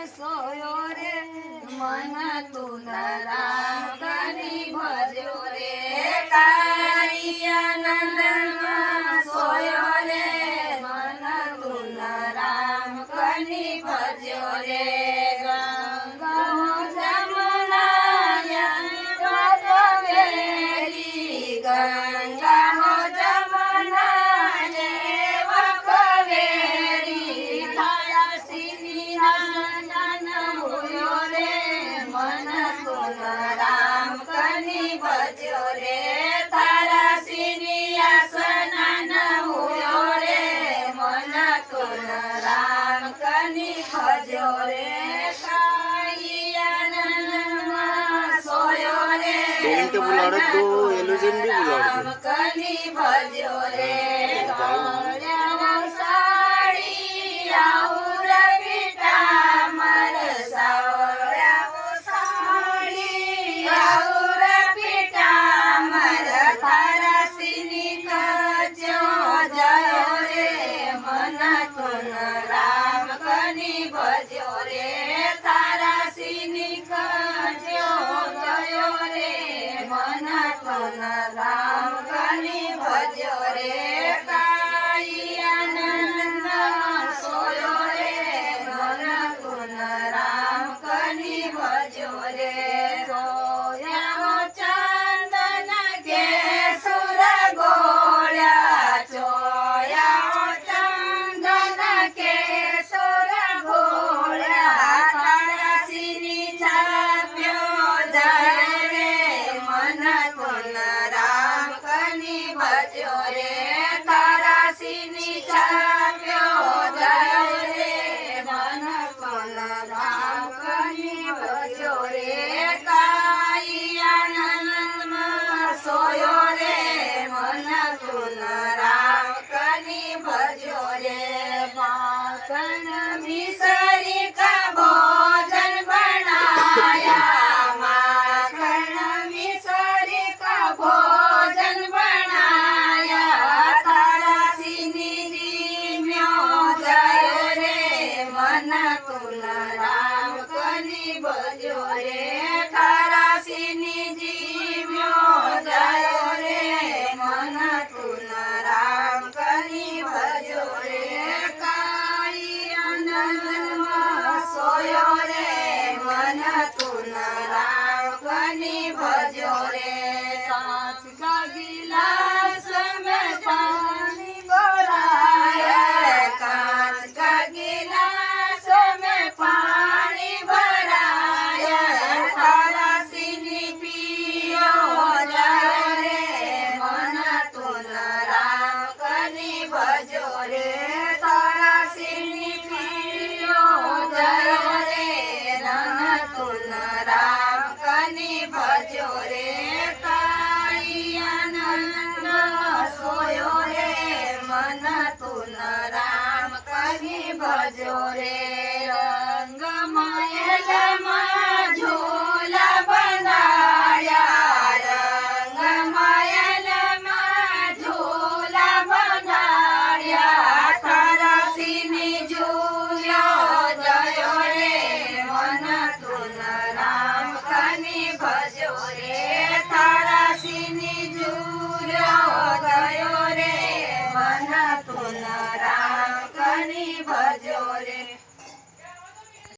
સોયો રે મન તું રામ કની ભજ્યો રે કાળિયાનંદમાં સોયો રે મન તું રામ કની ભજ્યો રે पेरेंट के बुलाड़ो तो एलुजन भी बुलाड़ो कनी भजो रे साड़ी आउर पिता मर सावरा साड़ी आउर पिता मर तारा सिनी कजो जयो रे मन तुन राम कनी भजो रे तारा सिनी कजो जयो रे मन तुन राम कनी भजो रे काळियानंद सोयो रे मन तुन राम कनी भजो रे सोया चंदन के सुर गोळ्या चोया चंदन के सुर गोळ्या तारासिनी छाप्यो जय रे मन तुन राम कनी भजो रे तारासिनी छाप्यो जय रे मन तुन राम कनी भजो रे काळियानंदમાં સોયો રે મન તુન રામ કની ભજ્યો રે માખણ મિસરી કા ભોજન બનાયા માખણ મિસરી કા ભોજન બનાયા તારાસિની જીમ્યો જયો રે મન તુન રામ કની ભજ્યો રે તારાસિની જીમ્યો જયો રે મન તુન રામ કની ભજ્યો રે કાળિયાનંદમાં સોયો રે મન તુન રામ કની ભજ્યો રે કાચ કા ગિલાસ મેં પાણી ભરાયા કાચ કા ગિલાસ મેં પાણી ભરાયા તારાસિની પીયો જયો રે મન તુન રામ કની ભજ્યો રે તારાસિની પીયો જયો રે મન તુન રામ કની ભજ્યો રે કાળિયાનંદ સોયો રે મન તુન રામ કની ભજ્યો રે